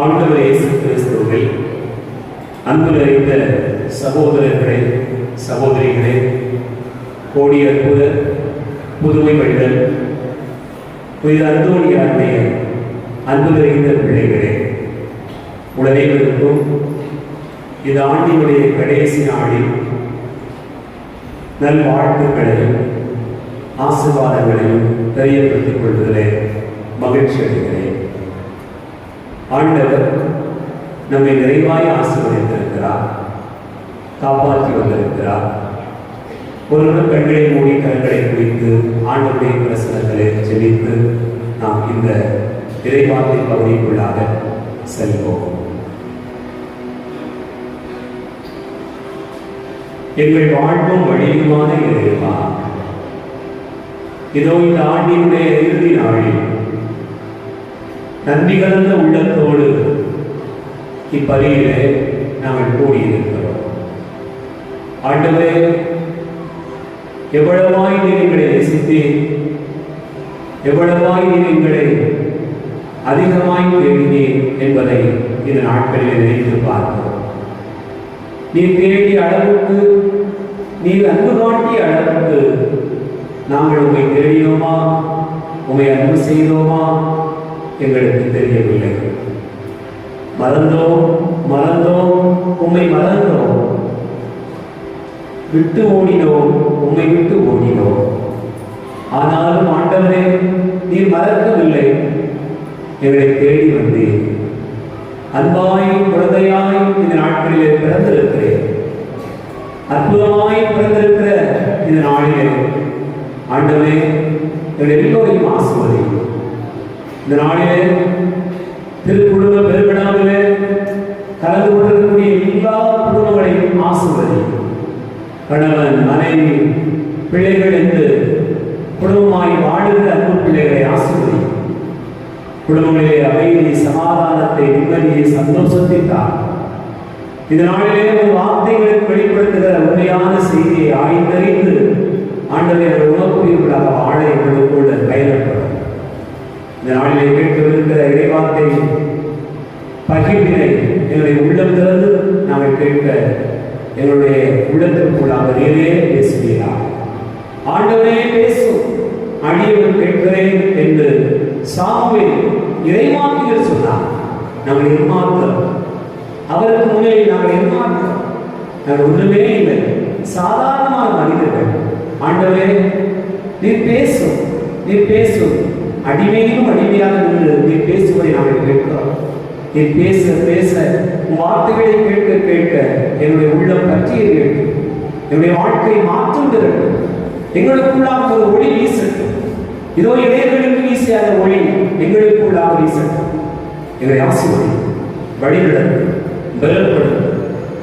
ஆண்டவர் இயேசு கிறிஸ்துவில் அன்பு நிறைந்த சகோதரர்களே, சகோதரிகளே, கோடி அற்புத புதுமை வழிகள் புனித அந்தோணியாருடைய அன்பு நிறைந்த பிள்ளைகளே, உலகைவருக்கும் இந்த ஆண்டினுடைய கடைசி நாளில் நல்வாழ்த்துக்களையும் ஆசீர்வாதங்களையும் தெரியப்படுத்திக் கொள்வதிலே மகிழ்ச்சி அடைகிறேன். ஆண்டவர் நம்மை நிறைவாய் ஆசீர்வதித்திருக்கிறார், காப்பாற்றி வந்திருக்கிறார். ஒருவர் கண்களை மூடி கண்களை குடித்து ஆண்டவருடைய பிரசனங்களை செழித்து நாம் இந்த இறைவார்த்தை பகுதிக்குள்ளாக செல்வோம். எங்கள் வாழ்வும் வழியுமான இறைவா, இதோ இந்த ஆண்டினுடைய இறுதி நாளில் நன்றி கலந்த உள்ளத்தோடு இப்பலியிலே நாங்கள் கூடியிருக்கிறோம். ஆண்டவரே, எவ்வளவாய் நீர் எங்களை நேசித்தீர், எவ்வளவாய் நீர் எங்களை அதிகமாய் தேடினீர் என்பதை இந்த நாட்களில் நினைத்து பார்க்கிறோம். நீர் தேடிய அளவுக்கு, நீர் அன்பு காட்டிய அளவுக்கு நாங்கள் உம்மை தேடினோமா, உம்மை அன்பு செய்தோமா எங்களுக்கு தெரியவில்லை. மறந்தோம் உம்மை மறந்தோம், விட்டு ஓடினோம், உம்மை விட்டு ஓடினோம். ஆனாலும் ஆண்டவரே, நீர் மறக்கவில்லை, எங்களை தேடி வந்தீர். அன்பாய் குழந்தையாய் இந்த நாட்களிலே பிறந்திருக்கிறேன். அற்புதமாய் பிறந்திருக்கிற இந்த நாளிலே ஆண்டவரே, எங்கள் எல்லோரையும் ஆசீர்வதியும். இந்த நாளிலே திருக்குடும்ப பெருவிழாவிலே கலந்து கொண்டிருக்கக்கூடிய எல்லா குடும்பங்களையும் ஆசீர்வதியும். கணவன், மனைவி, பிள்ளைகள் என்று குடும்பமாய் வாழுகிற அன்பு பிள்ளைகளை ஆசீர்வதியும். குடும்பங்களிலே அமைதி, சமாதானத்தை, நிம்மதியை, சந்தோஷத்தை தான். இந்த நாளிலே ஒரு வார்த்தைகளுக்கு வெளிப்படுத்துகிற உண்மையான செய்தியை ஆய்ந்தறிந்து ஆண்டவரை உணவுக்குரியவர்களாக வாழ எங்களுக்குள்ள பயன்படும். இந்த நாளிலே கேட்கவிருக்கிற இறைவார்த்தை பகிர்வினை எங்களை உள்ளம் திறந்து நாங்கள் கேட்க எங்களுடைய உள்ளத்திற்குள்ளாக நீரே பேசுவீராக. ஆண்டவரே பேசும், அடியவன் கேட்கிறேன் என்று சாமுவேல் இறைவாக்கினர் சொன்னார். நாங்கள் எம்மாத்திரம், அவருக்கு முன்னிலை நாங்கள் எம்மாத்திரம், நாங்கள் ஒன்றுமே இல்லை, சாதாரணமான மனிதர்கள். ஆண்டவரே, நீர் பேசும், நீர் பேசும், அடிமையிலும் அடிமையாக நின்று நீர் பேசுவதை நாங்கள் கேட்கிறோம். நீர் பேச பேச வார்த்தைகளை கேட்க கேட்க என்னுடைய உள்ளம் பற்றிய வேண்டும், என்னுடைய வாழ்க்கையை மாற்றம் தரட்டும், எங்களுக்குள்ளாக ஒரு ஒளி வீசட்டும். இதோ இளையர்களுக்கு வீசிய அந்த ஒளி எங்களுக்குள்ளாக வீசட்டும். எங்களை ஆசீர்வதியும், வழிநடத்தும், பலப்படும்.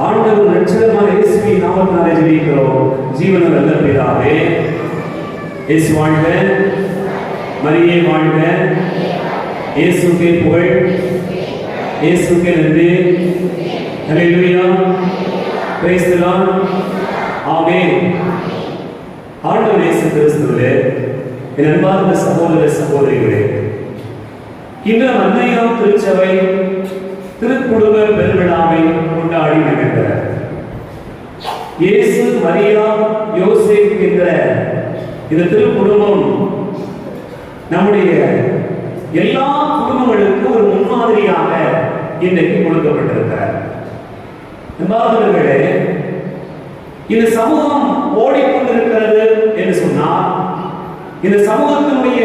ஆண்டவர் ரட்சகமான இயேசுவின் நாமத்தினாலே ஜெபிக்கிறோம் ஜீவன நல்ல பிதாவே. இயேசு வாழ்க, மரியே வாழ்க, இயேசுவுக்கே புகழ், இயேசுவுக்கே நன்றி. ஹல்லேலூயா, பிரைஸ் தி லார்ட், ஆமென். ஆண்டவர் இயேசு கிறிஸ்துவிலே என் அன்பார்ந்த சகோதர சகோதரிகளே, இன்று அன்னையாம் திருச்சபை திருக்குடும்ப பெருவிழாவை கொண்டாடி மகிழ்கிறார். இயேசு, மரியா, யோசேப் என்ற இந்த திருக்குடும்பம் நம்முடைய எல்லா குடும்பங்களுக்கும் ஒரு முன்மாதிரியாக இன்றைக்கு கொடுக்கப்பட்டிருக்கிறார். அன்பார்ந்தவர்களே, இந்த சமூகம் ஓடிக்கொண்டிருக்கிறது என்று சொன்னால், இந்த சமூகத்தினுடைய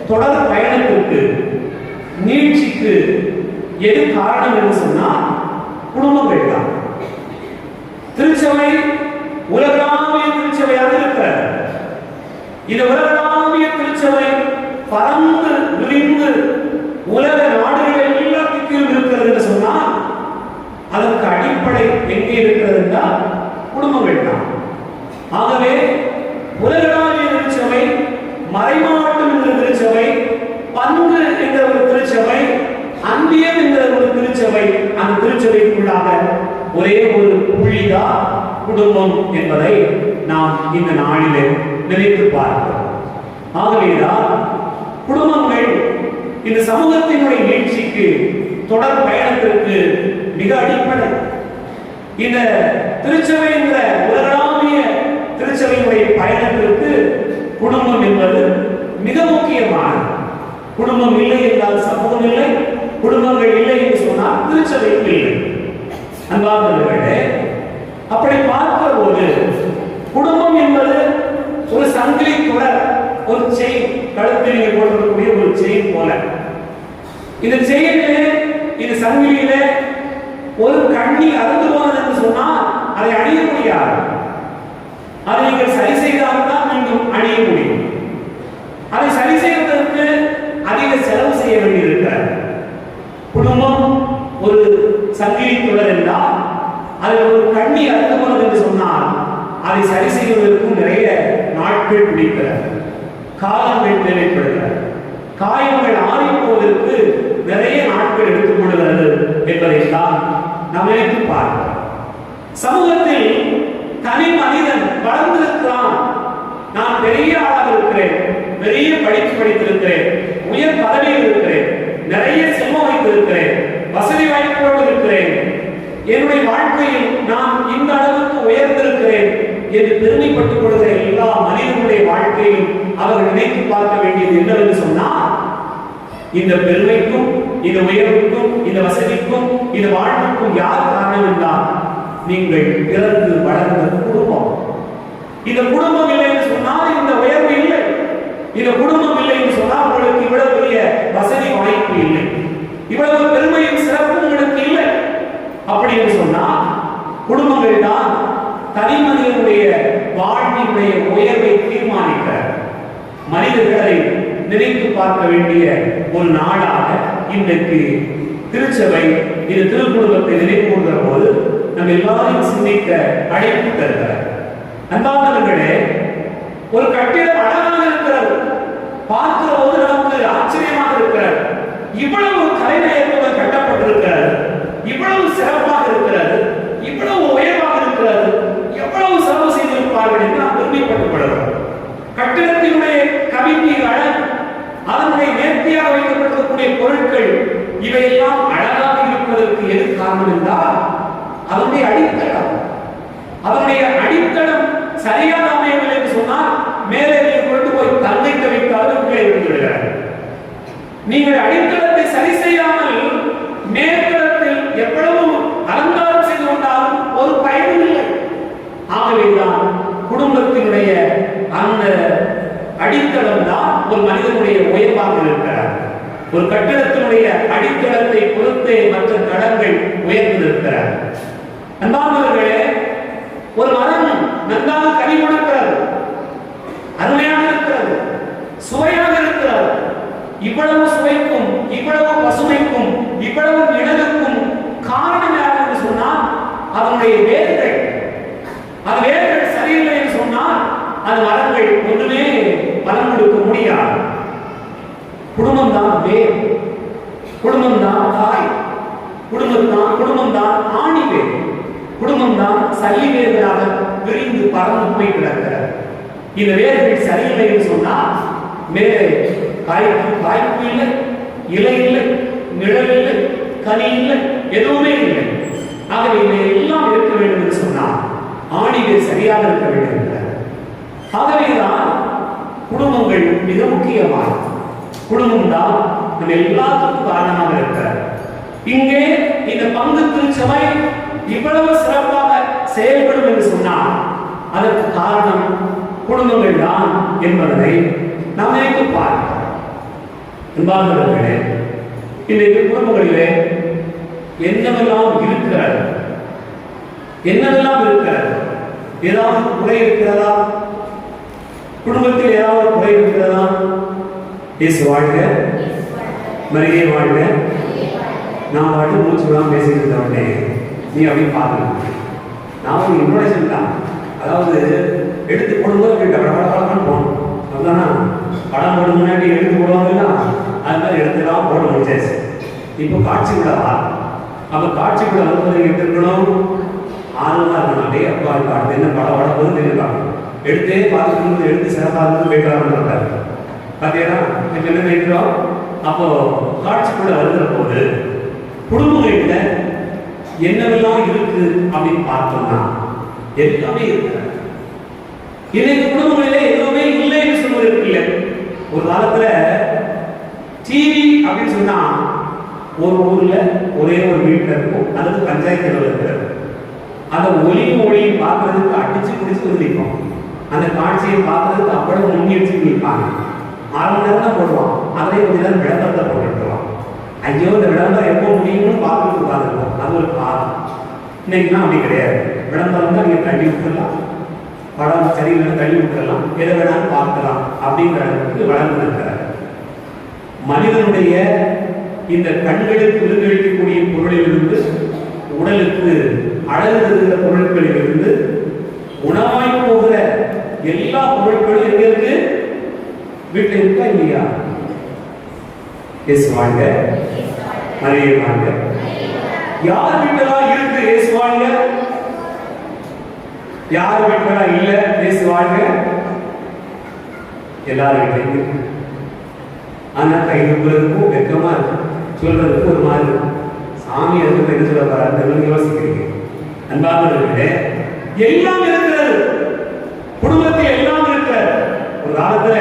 தொடர் பயணத்திற்கு, நீட்சிக்கு எது காரணம் என்று சொன்னால் குடும்பங்கள் தான். திருச்சபை உலகளாவிய திருச்சபையாக இருக்கிறது. இந்த உலகளாவிய திருச்சபை பறந்து விரிந்து உலக நாடுகள் எல்லாத்துக்கும் இருக்கிறது என்று சொன்னால் அதற்கு அடிப்படை எங்கே இருக்கிறது என்றால் குடும்பங்கள் தான். ஆகவே உலகளாவிய திருச்சபை, மறைமாவட்டம் என்ற திருச்சபை, பங்கு என்ற ஒரு திருச்சபை, அன்பியம் என்ற ஒரு திருச்சபை, அந்த திருச்சபைக்குள்ளாக ஒரே ஒரு புள்ளிதான் குடும்பம் என்பதை நாம் இந்த நாளிலே நினைத்து பார்க்கிறோம். ஆகவேதான் குடும்பங்கள் இந்த சமூகத்தினுடைய வீழ்ச்சிக்கு தொடர் பயணத்திற்கு மிக அடிப்படை. இந்த திருச்சபை என்ற உலகளாவிய திருச்சபையுடைய பயணத்திற்கு குடும்பம் என்பது மிக முக்கியமானது. குடும்பம் இல்லை என்றால் சமூகம் இல்லை, குடும்பங்கள் இல்லை என்று சொன்னால் திருச்சபை இல்லை. அன்பார்ந்தவர்களே, அப்படி பார்க்கிற போது குடும்பம் என்பது ஒரு சங்கிலி தொடர், ஒரு செயின், கழுத்தில் போடக்கூடிய ஒரு செயின் போல. இந்த செயினிலே, இந்த சங்கிலியிலே ஒரு கண்ணி அறுந்து போனது என்று சொன்னால் அதை அணிய முடியாது. அதை நீங்கள் சரி செய்தால்தான் மீண்டும் அணிய முடியும். அதை சரி செய்வதற்கு அதிக செலவு செய்ய வேண்டியிருக்கிறது. குடும்பம் ஒரு சங்கிலி தொடர் என்றால் அதில் ஒரு கண்ணி அறுந்து போனது என்று சொன்னால் அதை சரி செய்வதற்கும் நிறைய நாட்கள் பிடிக்கிறது, காலங்கள் தேவைப்படுகிறது, காயங்கள் ஆறிப்போவதற்கு நிறைய நாட்கள் எடுத்துக்கொள்கிறது என்பதைத்தான் நாம் நினைத்து பார்க்கிறோம். சமூகத்தில் தனி மனிதன் வளர்ந்திருக்கிறான், நான் பெரிய ஆளாக இருக்கிறேன், பெரிய படிப்பு படித்திருக்கிறேன், உயர் பதவியில் இருக்கிறேன், நிறைய செல்வம் வைத்திருக்கிறேன், வசதி வாய்ப்போடு இருக்கிறேன், என்னுடைய வாழ்க்கையில் நான் இந்த அளவுக்கு உயர்ந்திருக்கிறேன் என்று பெருமைப்பட்டுக் கொள்கிற எல்லா மனிதனுடைய வாழ்க்கையில் அவர்கள் நினைத்து பார்க்க வேண்டியது என்னவென்று சொன்னால், இந்த பெருமைக்கும் இந்த உயர்வுக்கும் இந்த வசதிக்கும் இந்த வாழ்வுக்கும் யார் காரணம் என்றால் நீங்கள் பிறந்து வளர்ந்த குடும்பம். இந்த குடும்பம் இல்லை என்று சொன்னால் இந்த உயர்வு இல்லை, இந்த குடும்பம் இல்லை என்று சொன்னால் உங்களுக்கு இவ்வளவு பெரிய வசதி வாய்ப்பு இல்லை, இவ்வளவு பெருமையும் சிறப்பும் உங்களுக்கு இல்லை. அப்படி என்று சொன்னால் குடும்பங்கள் தான் தனி மனிதனுடைய வாழ்வினுடைய உயர்வை தீர்மானிக்க மனிதர்களை நினைத்து பார்க்க வேண்டிய ஒரு நாடாக இன்றைக்கு திருச்சபை இந்த திருக்குடும்பத்தை நினைவு கூறுகிற போது நம்ம எல்லாரையும் சிந்திக்க அழைப்பு தருகிறார். அன்பார்ந்தவர்களே, ஒரு கட்டிடம் அழகாக இருக்கிறது, பார்க்கிற போது நமக்கு ஆச்சரியமாக இருக்கிறது, இவ்வளவு கலைநயத்துடன் கட்டப்பட்டிருக்கிறது, இவ்வளவு சிறப்பாக இருக்கிறது, இவ்வளவு உயர்வாக இருக்கிறது, எவ்வளவு செலவு செய்திருப்பார்கள் என்று நாம் பெருமைப்பட்டுக் கட்டிடத்தினுடைய கவிஞர் அழகு, அதனுடைய நேர்த்தியாக வைக்கப்பட்டிருக்கக்கூடிய பொருட்கள் இவையெல்லாம் அழகாக இருப்பதற்கு எது காரணம் என்றால் அதனுடைய அடித்தளம். அதனுடைய அடித்தளம் சரியாக அமையவில்லை என்று சொன்னால் மேலே கொண்டு போய் தந்தைக்க வைத்தாலும் கீழே விட்டு விடுகிறார். நீங்கள் அடித்தளத்தை சரி செய்யாமல் மேற்தளத்தில் எவ்வளவு அலங்காரம் செய்து கொண்டாலும் ஒரு பயனும் இல்லை. ஆகவேதான் குடும்பத்தினுடைய அந்த அடித்தளம் தான் ஒரு மனிதனுடைய உயர்வாக இருக்கிறார். ஒரு கட்டிடத்தினுடைய அடித்தளத்தை பொறுத்தே மற்ற தளங்கள் உயர்ந்து இருக்கிறார். அன்பானவர்களே, ஒரு மரம் நன்றாக கனி கொடுக்கிறது, அருமையாக இருக்கிறது, சுவையாக இருக்கிறது. இவ்வளவு சுவைக்கும் இவ்வளவு பசுமைக்கும் இவ்வளவு நிழலுக்கும் காரணம் யார் என்று சொன்னால் அதனுடைய வேர்கள். அது வேர்கள் சரியில்லை என்று சொன்னால் அது மரங்கள் ஒன்றுமே பலன் கொடுக்க முடியாது. குடும்பம் தான் வேர், குடும்பம் தான் தாய், குடும்பம் தான் ஆணி வேர், குடும்பம் தான் சல்லி வேர்களாக விரிந்து பறந்து போய் கிடக்கிறது. இந்த வேர்கள் சரியில்லை என்று சொன்னால் மேலே காய்ப்பு இல்லை, இலை இல்லை, நிழல் இல்லை, கனி இல்லை, எதுவுமே இல்லை. ஆகவே எல்லாம் இருக்க வேண்டும் என்று சொன்னால் ஆணிகள் சரியாக இருக்க வேண்டும். ஆகவேதான் குடும்பங்கள் மிக முக்கியமானது. குடும்பம் தான் நம்ம எல்லாத்துக்கும் காரணமாக இருக்கிறது. இங்கே இந்த பங்கு திருச்சபை இவ்வளவு சிறப்பாக செயல்படும் என்று சொன்னால் அதற்கு காரணம் குடும்பங்கள் தான் என்பதனை நாம் நினைத்து பார்க்கிறோம். அன்பார்ந்தவர்களே, இன்றைக்கு குடும்பங்களிலே என்னவெல்லாம் இருக்கிறது, என்னவெல்லாம் இருக்கிறது? ஏதாவது குறை இருக்கிறதா? குடும்பத்தில் ஏதாவது குறை இருக்கிறதா? இயேசு வாழ்க, மரியே வாழ்க. நான் பாட்டு மூச்சு விடாம பேசிட்டு இருந்தவனே நீ அப்படின்னு பார்க்கணும். நான் ஒரு இன்ட்ரோடக்ஷன் தான், அதாவது எடுத்து போடும்போது படப்படப்படப்படன்னு போகணும். அதுதானா படம் போடும் முன்னாடி எடுத்து போடுவாங்கன்னா அது மாதிரி எடுத்துலாம் போட முடிச்சாச்சு. இப்போ காட்சி விடவா? அப்போ காட்சி விட வந்து எடுத்துக்கணும், ஆர்வமாக இருக்கணும். அப்படியே அப்பா இருக்காது என்ன படம் வளர்ப்பது தெரிஞ்சுக்காங்க. எடுத்தே பார்த்துட்டு எடுத்து சிறப்பாக இருந்து போயிட்டு பார்த்தீங்கன்னா இப்போ என்ன நினைக்கிறோம்? அப்போ காட்சிக்குள்ள வருகிற போது குடும்பங்கள்ல என்னவெல்லாம் இருக்கு அப்படின்னு பார்த்தோம்னா எல்லாமே இருக்கு. இன்னைக்கு குடும்பங்களிலே எதுவுமே இல்லைன்னு சொல்வது இல்லை. ஒரு காலத்துல டிவி அப்படின்னு சொன்னா ஒரு ஊர்ல ஒரே ஒரு வீட்டுல இருக்கும், அல்லது பஞ்சாயத்துல இருக்கிறது. அந்த ஒளியும் பார்க்கறதுக்கு அடிச்சு பிடிச்சு நிற்போம். அந்த காட்சியை பார்க்கறதுக்கு அவ்வளவு முன்னெடுத்து நிற்பாங்க. 6 மணி நேரம் தான் போடுவான், அதே கொஞ்ச நேரம் விளம்பரத்தை போட்டுருவான். ஐயோ இந்த விளம்பரம் எப்போ முடியும்னு பார்த்துட்டு உட்காந்துருக்கோம். அது ஒரு காலம். இன்னைக்குலாம் அப்படி கிடையாது. விளம்பரம் தான் நீங்க தள்ளி விட்டுடலாம், படம் சரியில்லைன்னு தள்ளி விட்டுடலாம், எதை வேணாலும் பார்க்கலாம் அப்படிங்கிற அளவுக்கு வளர்ந்து இருக்கிறார். மனிதனுடைய இந்த கண்களுக்கு விருந்தளிக்கக்கூடிய பொருளிலிருந்து, உடலுக்கு அழகு தருகிற பொருட்களிலிருந்து, உணவாய் போகிற எல்லா பொருட்களும் எங்க இருக்கு? வீட்டில் இருக்கா இல்லையா? இயேசுவாங்க, மரியே வாங்க. யார் வீட்டெல்லாம் இருக்கு இயேசுவாங்க? யார் வீட்டெல்லாம் இல்ல இயேசுவாங்க? எல்லாரும் வீட்லையும் இருக்கு. ஆனா கை நம்புறதுக்கும் வெக்கமா இருக்கு, சொல்றதுக்கு ஒரு மாதிரி இருக்கு. சாமி அதுக்கு என்ன சொல்ல வராது யோசிக்கிறீங்க. அன்பானவர்களே, எல்லாம் இருக்கிறது, குடும்பத்தில் எல்லாம் இருக்கிறது. ஒரு காலத்துல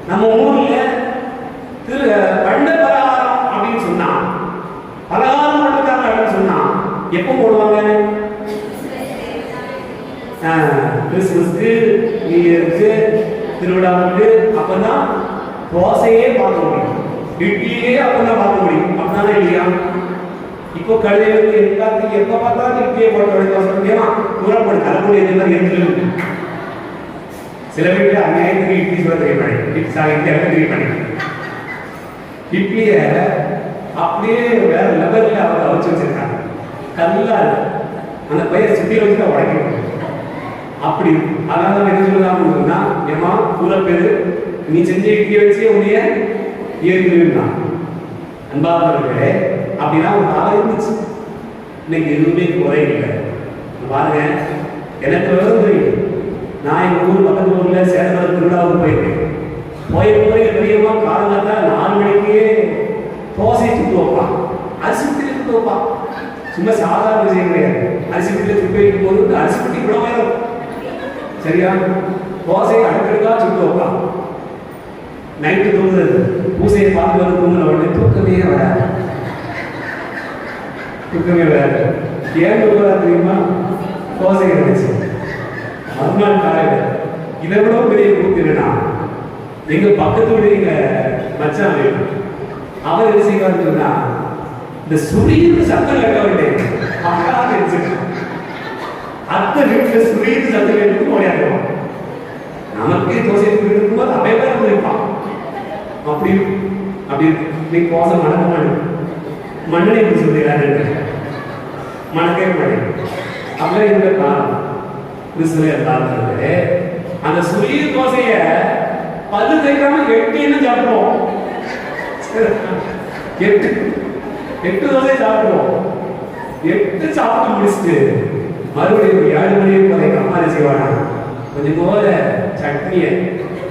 நம்ம ஊர்ல பண்ட பலகாரம் அப்படின்னு சொன்னா, பலகாரம் போட்டுக்காங்க அப்படின்னு சொன்னா எப்போ போடுவாங்க? கிறிஸ்துமஸ்க்கு, நியூ இயருக்கு, திருவிழாவுக்கு. அப்பதான் தோசையே பார்க்க முடியும், இட்லியே அப்பதான் பார்க்க முடியும். அப்படின்னா இல்லையா? இப்போ கடையில எல்லாத்தையும் எப்ப பார்த்தாலும் இட்லியை போட்டு தூரப்படும் தலைமுறை இருக்கு. சில வீட்டுல அநியாயத்துக்கு இட்லி சொல்ல தெரிய மாட்டேன். இட்லிய அப்படியே வேற லெவல்ல அவங்க அவிச்சு வச்சிருக்காங்க. கல்லா அந்த பையன் சுத்தி வச்சு உடைக்கணும் அப்படி. அதனால என்ன சொல்லலாம்னா, ஏமா பூரா பேரு நீ செஞ்ச இட்லியை வச்சு உன்னைய ஏறினா அன்பானவர்களே, அப்படின்னா ஒரு காலம் இருந்துச்சு. இன்னைக்கு எதுவுமே குறை இல்லை. பாருங்க, எனக்கு விவரம் தெரியும். நான் எங்க ஊர் பக்கத்து ஊர்ல சேதமர திருவிழாவுக்கு போயிருக்கேன். போய் பெரியமா காலங்கத்தா 4 மணிக்கே தோசை சுட்டு வைப்பான், அரிசி பிட்டி சுட்டு வைப்பான். சும்மா சாதாரண விஷயம் கிடையாது. அரிசி பிட்டில சுட்டு வைக்கும் போது அரிசி பிட்டி இவ்வளவு நேரம் சரியா தோசையை அடுக்கடுக்கா சுட்டு வைப்பான். நைட்டு தூங்குறது, பூசையை பார்த்து வந்து தூங்குன உடனே தூக்கமே வராது. ஏன் தூங்குறா தெரியுமா? தோசை கிடைச்சு மறுநாள் காலையில் இதை விட பெரிய கொடுத்துருன்னா, எங்க பக்கத்து வீடு மச்சான் வேணும். அவர் என்ன செய்வார்னு சொன்னா, இந்த சுரீர்னு சத்தம் கேட்க வேண்டிய அத்தை வீட்டுல சுரீர்னு சத்தம் கேட்டு ஓடியாடுவான். நமக்கே தோசை இருக்கும்போது அவையெல்லாம் இருப்பான். அப்படி அப்படி நீ தோசை மணக்க மாட்டேன், மண்ணனை எப்படி சொல்லிடுறாரு, மணக்கவே மாட்டேன். அப்புறம் இந்த காலம் அந்த சுரீர் தோசைய பல்லு தைக்காம 8 சாப்பிடுவோம். 8 தோசை சாப்பிடுவோம். 8 சாப்பிட்டு முடிச்சுட்டு மறுபடியும் 7 மணிக்கு போல அம்மா செய்வாங்க, கொஞ்சம் போல சட்னிய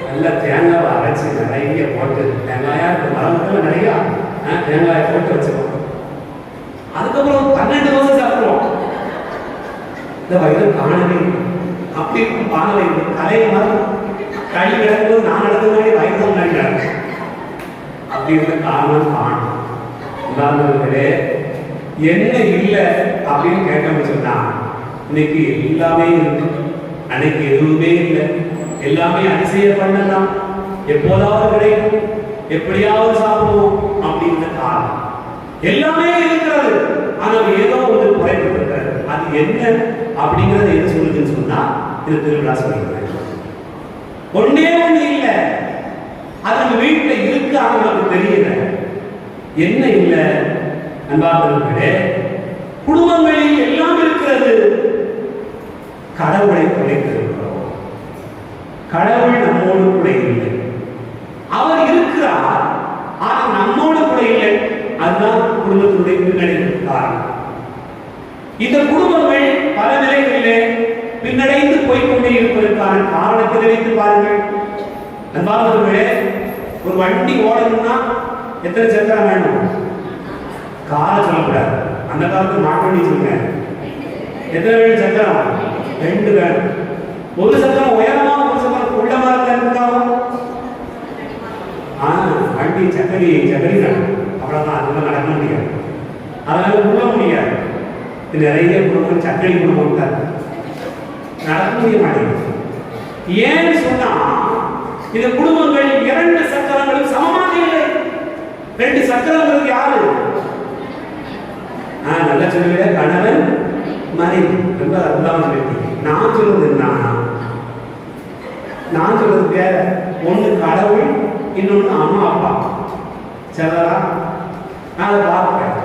நல்லா தேங்காவை அரைச்சி நிறைய போட்டு, தேங்காயா மரம் நிறைய தேங்காயை போட்டு வச்சுக்கோம். அதுக்கப்புறம் 12 தோசை சாப்பிடுவோம். இந்த வயது காணவே அப்படி பானவை தலையை மரம் கழி கிடக்கும்போது நான் நடந்த மாதிரி வயது முன்னாடி கிடக்கு. அப்படி இருந்த காரணம் காணும். உதாரணத்திலே என்ன இல்லை அப்படின்னு கேட்டோம்னு சொன்னா, இன்னைக்கு எல்லாமே இருக்கு, அன்னைக்கு எதுவுமே இல்லை. எல்லாமே அதிசய பண்ணலாம், எப்போதாவது கிடைக்கும், எப்படியாவது சாப்பிடுவோம் அப்படிங்கிற காரணம். எல்லாமே இருக்கிறது, ஆனால் ஏதோ ஒன்று குறைப்பட்டிருக்கிறது. அது என்ன அப்படிங்கறது எது சொல்லுதுன்னு சொன்னா, இது திருவிழா சொல்லுங்க. ஒன்னே ஒண்ணு இல்லை, அது நம்ம வீட்டுல இருக்கு, ஆனா நமக்கு தெரியல. என்ன இல்லை அன்பார்களே? குடும்பங்களில் எல்லாம் இருக்கிறது, கடவுளை தொலைத்திருக்கிறோம். கடவுள் நம்மோடு கூட இல்லை. அவர் இருக்கிறார், ஆனா நம்மோடு கூட இல்லை. அதுதான் குடும்பத்தினுடைய பின்னணி காரணம். இந்த குடும்பங்கள் பல நிலைகளிலே பின்னடைந்து போய்கொண்டே இருப்பதற்கான காரணத்தை நினைத்து பாருங்கள். அன்பானவர்களே, ஒரு வண்டி ஓடணும்னா எத்தனை சக்கரம் வேணும்? காலை சொல்லக்கூடாது. அந்த காலத்துக்கு மாட்டு சொல்லுங்க. எத்தனை வேணும் சக்கரம்? 2 வேணும். ஒரு சக்கரம் உயரமா, ஒரு சக்கரம் உள்ளமா இருக்காவும் வண்டி சக்கரி அவ்வளவுதான். அதெல்லாம் நடக்க முடியாது. அதனால உள்ள முடியாது. நிறைய குடும்பம் சக்கரி குடும்பம் நடக்க முடிய மாட்டேங்குது. ஏன்னு சொன்னா இந்த குடும்பங்கள் 2 சக்கரங்களும் சமமாக இல்லை. 2 சக்கரங்களுக்கு யாரு? நல்லா சொல்லுங்க, கணவன் மனைவி. ரொம்ப அற்புதமா சொல்லிட்டீங்க. நான் சொல்றது ஒண்ணு கடவுள், இன்னொன்னு அம்மா அப்பா. சரிதா? நான் அதை பார்ப்பேன்.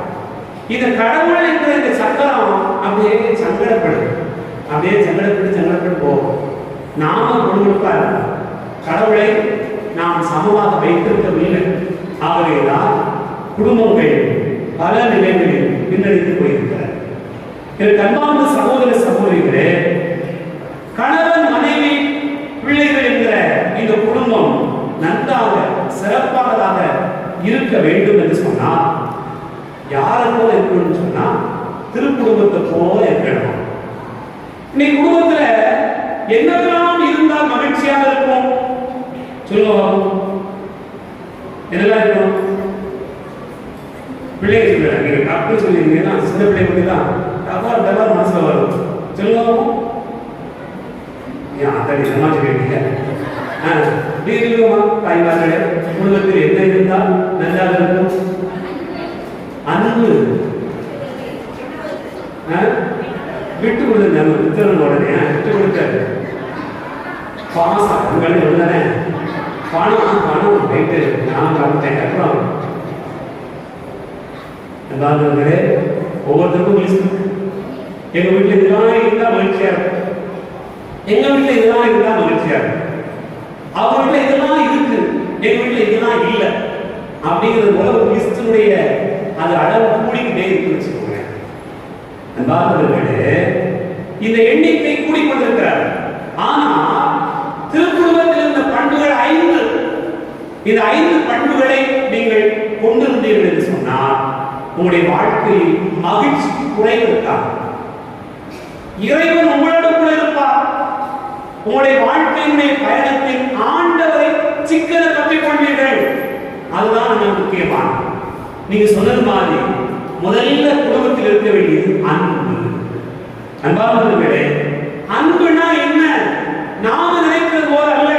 இந்த கடவுள் என்ற இந்த சக்கரம் அப்படியே சங்கடப்பட்டு போகும். நாம கொடுப்ப கடவுளை நாம் சமமாக வைத்திருக்கவில்லை. ஆகவேதான் குடும்பங்கள் பல நிலைகளில் பின்னடித்து போயிருக்கிறார். அன்பார்ந்த சகோதர சகோதரிகளே, கணவன் மனைவி பிள்ளைகள் என்கிற இந்த குடும்பம் நன்றாக சிறப்பானதாக இருக்க வேண்டும் என்று சொன்னால் யாரை போல இருக்கணும்னு சொன்னா திருக்குடும்பத்தை போல இருக்கணும். இன்னைக்கு குடும்பத்துல என்னெல்லாம் இருந்தால் மகிழ்ச்சியாக இருக்கும் சொல்லுவோம். என்னெல்லாம் இருக்கும்? பிள்ளைங்க சொல்லுறாங்க. நீங்க டாக்டர் சொல்லிருந்தீங்கன்னா சின்ன பிள்ளை பத்தி தான் டபார் மனசுல வரும். சொல்லுவோம். ஏன் அத்தனை சமாஜ் கேட்டீங்க? தாய்மார்களே, குடும்பத்தில் என்ன இருந்தால் நன்றாக இருக்கும்? அன்பு, விட்டு கொடுங்க. வித்தவன் உடனே விட்டு கொடுத்தாரு. பாசம் உங்களை உள்ளன. பணம் ரைட்டு, நான் காமிட்டேன். அப்புறம் ஒவ்வொருத்தருக்கும் லிஸ்ட். எங்க வீட்டுல இதெல்லாம் இருந்தா மகிழ்ச்சியா இருக்கும், எங்க வீட்டுல இதெல்லாம் இருந்தா மகிழ்ச்சியா இருக்கும், அவங்க வீட்டுல இதெல்லாம் இருக்கு, எங்க வீட்டுல இதெல்லாம் இல்லை அப்படிங்கிறது போல ஒரு லிஸ்டினுடைய அது அளவு கூடிக்கிட்டே இருக்குன்னு வச்சுக்கோங்க. அன்பார்ந்தவர்களே, இந்த எண்ணிக்கை கூடிக்கொண்டிருக்கிறார். ஆனா திருக்குடும்பத்தில் இருந்த பண்புகள் 5. இந்த 5 பண்புகளை நீங்கள் கொண்டிருந்தீர்கள் என்று சொன்னால் உங்களுடைய வாழ்க்கையில் மகிழ்ச்சி குறைந்திருக்கார். இறைவன் உங்களோடு கூட இருப்பார். உங்களுடைய வாழ்க்கையினுடைய பயணத்தில் ஆண்டவரை சிக்கன பற்றிக் கொள்வீர்கள். அதுதான் மிக முக்கியமானது. நீங்க சொன்னது மாதிரி முதல்ல குடும்பத்தில் இருக்க வேண்டியது அன்பு. அன்பார்ந்தவர்களே, அன்புனா என்ன? நாம நினைக்கிறது போல அல்ல.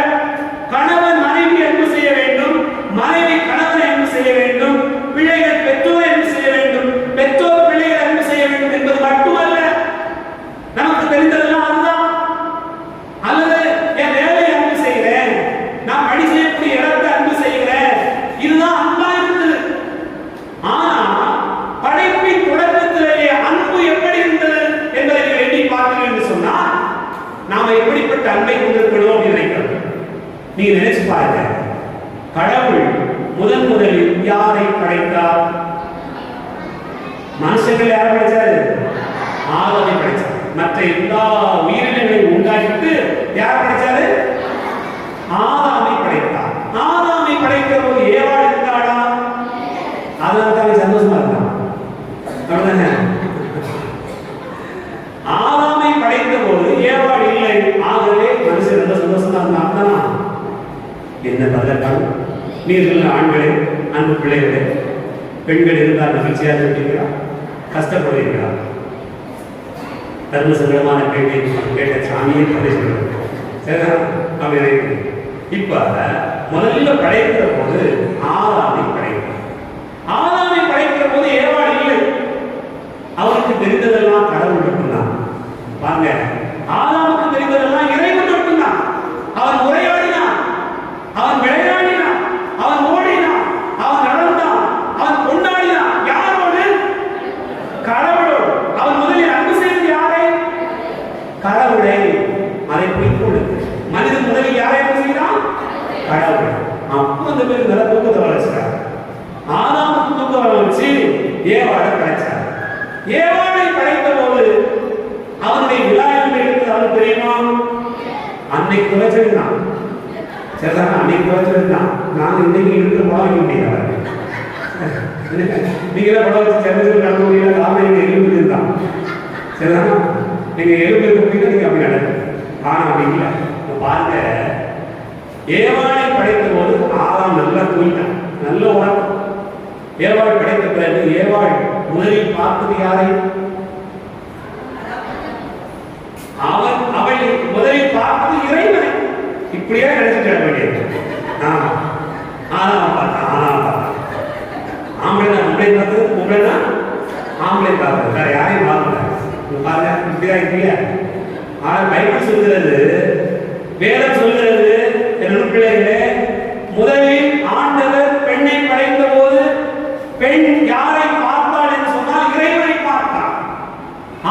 கணவன் மனைவி அன்பு செய்ய வேண்டும், மனைவி கணவனை அன்பு செய்ய வேண்டும், பிள்ளைகள் பெற்றோரை அன்பு செய்ய வேண்டும், பெற்றோர் பிள்ளைகளை அன்பு செய்ய வேண்டும் என்பது மட்டுமல்ல. நமக்கு தெரிந்ததெல்லாம் அதுதான். அல்லது என் வேலையை அன்பு செய்கிறேன், நான் பணி செய்யக்கூடிய இடத்தை அன்பு செய்கிறேன், இதுதான் அன்பா இருந்தது. ஆனா படைப்பின் தொடக்கத்திலேயே அன்பு எப்படி இருந்தது என்பதை எண்ணி பார்த்தீர்கள் என்று சொன்னால் நாம எப்படிப்பட்ட அன்பை கொண்டிருக்கிறோம் அப்படின்னு நினைக்கிறோம். நீங்க நினைச்சு பாருங்க, கடவுள் முதலில் யாரை படைத்தார்? மனுஷர்கள் யாரை படைச்சாரு? ஆதாமை படைச்சார். மற்ற எல்லா உயிரினங்களையும் உண்டாக்கிட்டு யாரை படைச்சாரு? ஆதாமை படைத்தார். ஆதாமை படைக்கிற போது ஏவாள் இருந்தாளா? அதனால்தான் சந்தோஷமா இருந்தான். அப்படிதானே? ஆதாமை படைத்த போது ஏவாள் இல்லை. ஆகவே மனுஷன் ரொம்ப சந்தோஷமா இருந்தான். என்ன பதிலக்கான நீர்கள் ஆண்களே, அன்பு பிள்ளைகளே, பெண்கள் இருந்தால் மகிழ்ச்சியாக இருக்கீங்களா? கஷ்டப்படுவீங்களா? தர்ம சங்கடமான கேள்வி கேட்ட சாமியை கதை சொல்லுங்க. இப்ப முதல்ல படைக்கிற போது ஆதாமை படைக்கிறார். ஆதாமை படைக்கிற போது ஏவாள் இல்லை. அவருக்கு தெரிந்ததெல்லாம் கடவுள் மட்டும்தான். பாருங்க, ஆதாமுக்கு தெரிந்ததெல்லாம் இறைவன் மட்டும்தான். அவன் உரையாடினான், அவன் விளையாடினான், அவன் ஓடினான், அவன் நடந்தான், அவன் கொண்டாடினான். யாரோடு? கடவுளோடு. அவன் முதலில் அன்பு செய்தது யாரை? கடவுளை. அதை பிடிக்கொண்டு மனிதன் முதலில் யாரை அன்பு செய்தான்? கடவுள். அப்போ அந்த பேர் நல்ல தூக்கத்தை வளர்ச்சார். ஆதாமுக்கு தூக்க வர வச்சு ஏவாளை படைச்சார். ஏவாளை படைத்த போது அவனுடைய விழாவில் எடுத்தது அவனுக்கு தெரியுமா? அன்னைக்கு குறைச்சிருந்தான். சரிதான், அன்னைக்கு குறைச்சிருந்தான். நான் இன்னைக்கு இருக்கிற வாங்க முடியாது. நீங்க படம் வச்சு சேர்ந்து நடக்க முடியல, காரணம் எலும்பு இருந்தான். சரிதானா? நீங்க எலும்பு இருக்க போய் நீங்க அப்படி நடக்கும். ஆனா அப்படி இல்லை. பாருங்க, ஏவாளை படைத்த போது ஆதாம் நல்லா தூங்கிட்டான், நல்ல உணர்வு. ஏவாள் படைத்த பிறகு ஏவாள் முதலில் பார்த்தது யாரை? அவளை முதலில் பார்த்தது இறைவனை. இப்படியே நினைச்சிட்டு வேண்டியது. ஆதாம் பார்த்தான். ஆம்பளை பார்த்தது, உங்களை ஆம்பளை பார்த்தது, வேற யாரையும் பார்க்கல. பாருங்க, இப்படிதான் இல்லையா? ஆனா பைபிள் சொல்கிறது, வேதம் சொல்கிறது, என்னுடைய பிள்ளைகளே, முதலில் ஆண்டவர் பெண்ணை படைத்த போது பெண் யாரை பார்த்தாள் என்று சொன்னால் இறைவனை பார்த்தாள்.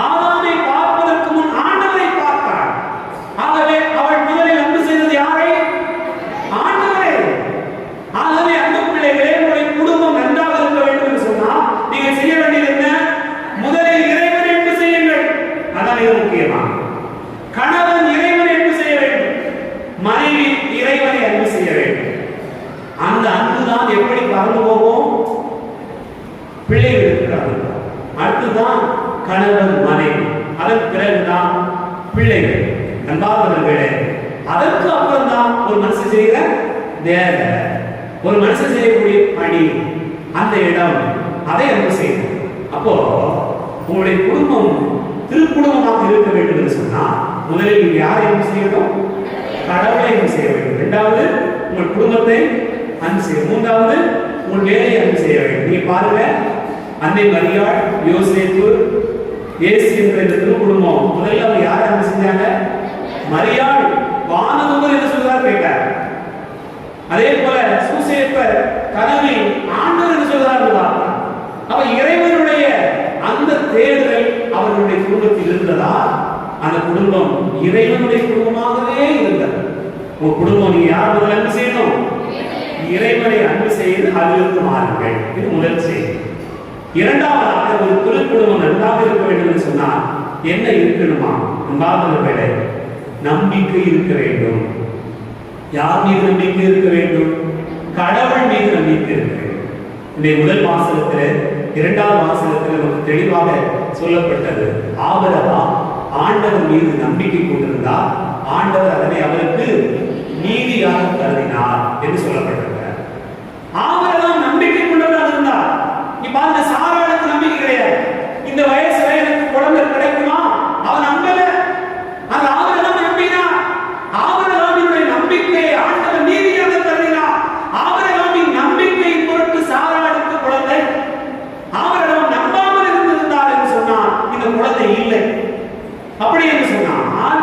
ஆதாமை பார்ப்பதற்கு முன் ஆண்டவரை பார்த்தாள். ஆகவே அவள் முதலில் அன்பு செய்தது யாரை? ஆண்டவரை. ஆகவே அன்பு பிள்ளைகளே, உங்களுடைய குடும்பம் நன்றாக இருக்க வேண்டும் என்று சொன்னால் நீங்கள் செய்ய வேண்டியது என்ன? முதலில் இறைவனை அன்பு செய்யுங்கள். அதான் மிக முக்கியமா. கணவன் இறைவனை அன்பு செய்ய வேண்டும், மனைவி இறைவனை அன்பு செய்ய வேண்டும். அந்த அன்புதான் எப்படி பறந்து போகும்? பிள்ளைகளுக்கு அன்பு. அடுத்துதான் கணவன் மனைவி, அதற்கு பிறகுதான் பிள்ளைகள். அன்பார்ந்தவர்களே, அதற்கு அப்புறம் தான் ஒரு மனுஷன் செய்கிற வேலை, ஒரு மனுஷன் செய்யக்கூடிய பணி, அந்த இடம், அதை அன்பு செய்யணும். அப்போ உங்களுடைய குடும்பம் திருக்குடும்பமாக இருக்க வேண்டும் என்று சொன்னால் முதலில் நீங்க யாரை அன்பு செய்யணும்? கடவுளை அன்பு செய்ய வேண்டும். இரண்டாவது உங்கள் குடும்பத்தை அன்பு செய்ய, மூன்றாவது உங்கள் வேலையை அன்பு செய்ய வேண்டும். நீங்க பாருங்க, அன்னை மரியாள், யோசேப்பு, இயேசு என்ற இந்த திருக்குடும்பம் முதல்ல அவங்க யாரை அன்பு செஞ்சாங்க? மரியாள் வானதூதர் என்று சொல்றார் கேட்டார். அதே போல சூசேப்பர் கனவில் ஆண்டவர் என்று சொல்றார். அவ இறைவனுடைய அந்த தேடுதல் அவர்களுடைய குடும்பத்தில் இருந்ததா? அந்த குடும்பம் இறைவனுடைய குடும்பமாகவே இருந்தது. உங்க குடும்பம் நீங்க யார் முதல்ல அன்பு செய்யணும்? இறைவனை அன்பு செய்து அதிலிருந்து மாறுங்கள். இது முதல் செய்தி. இரண்டாவதாக, ஒரு திருக்குடும்பம் நன்றாக இருக்க வேண்டும் என்று சொன்னால் என்ன இருக்கணுமா? அன்பார்ந்தவர்களே, நம்பிக்கை இருக்க வேண்டும். யார் மீது நம்பிக்கை இருக்க வேண்டும்? கடவுள் மீது நம்பிக்கை இருக்க வேண்டும். இந்த முதல் வாசகத்தில், இரண்டாவது வாசகத்தில் நமக்கு தெளிவாக சொல்லப்பட்டது. ஆபிரகாம் ஆண்டவர் மீது நம்பிக்கை கொண்டிருந்தார், ஆண்டவர் அதனை அவருக்கு நீதியாக கருதினார் என்று சொல்லப்பட்டிருக்கிறார். ஆபிரகாம் நம்பிக்கை கொண்டவராக இருந்தார். இப்ப அந்த சாராளுக்கு நம்பிக்கை கிடையாது. இந்த வயசுல எனக்கு குழந்தை கிடைக்குமா? அவன் நம்பல. அந்த ஆபிரகாம் நம்பினார். ஆபிரகாமினுடைய நம்பிக்கையை ஆண்டவர் நீதியாக கருதினார். ஆபிரகாமின் நம்பிக்கை பொருட்டு சாராளுக்கு குழந்தை. ஆபிரகாம் நம்பாமல் இருந்திருந்தார் என்று சொன்னார், இந்த குழந்தை இல்லை. அப்படி என்று சொன்னால்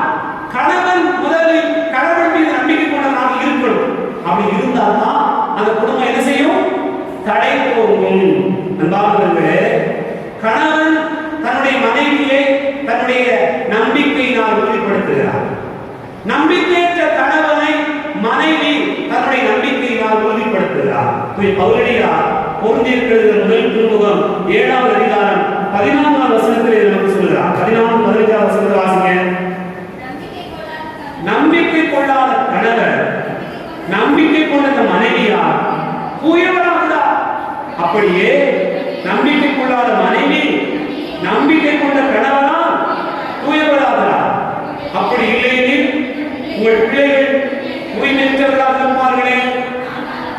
கணவன் முதலில் கடவுள் மீது நம்பிக்கை கொண்டவனாக இருக்கணும். அப்படி இருந்தால்தான் அந்த குடும்பம் என்ன செய்யும்? தடை போகும். அன்பார்ந்தவர்களே, கணவன் தன்னுடைய மனைவியை தன்னுடைய நம்பிக்கையினால் உறுதிப்படுத்துகிறார். நம்பிக்கையற்ற கணவனை மனைவி தன்னுடைய நம்பிக்கையினால் உறுதிப்படுத்துகிறார். பவுலடியார் பொருந்தியிருக்கிறது முதல் திருமுகம் 7வது அதிகாரம் 14வது வசனத்தில் நமக்கு சொல்கிறார். 14 15 வசனத்தை வாசிங்க. நம்பிக்கை கொள்ளாத கணவர் நம்பிக்கை கொண்ட மனைவியார் தூயவராகிறார். அப்படியே நம்பிக்கை கொள்ளாத மனைவி நம்பிக்கை கொண்ட கணவரால் தூயவராகிறார். அப்படி இல்லையெனில் உங்கள் பிள்ளைகள் தூய்மையற்றவர்களாக இருப்பார்களே,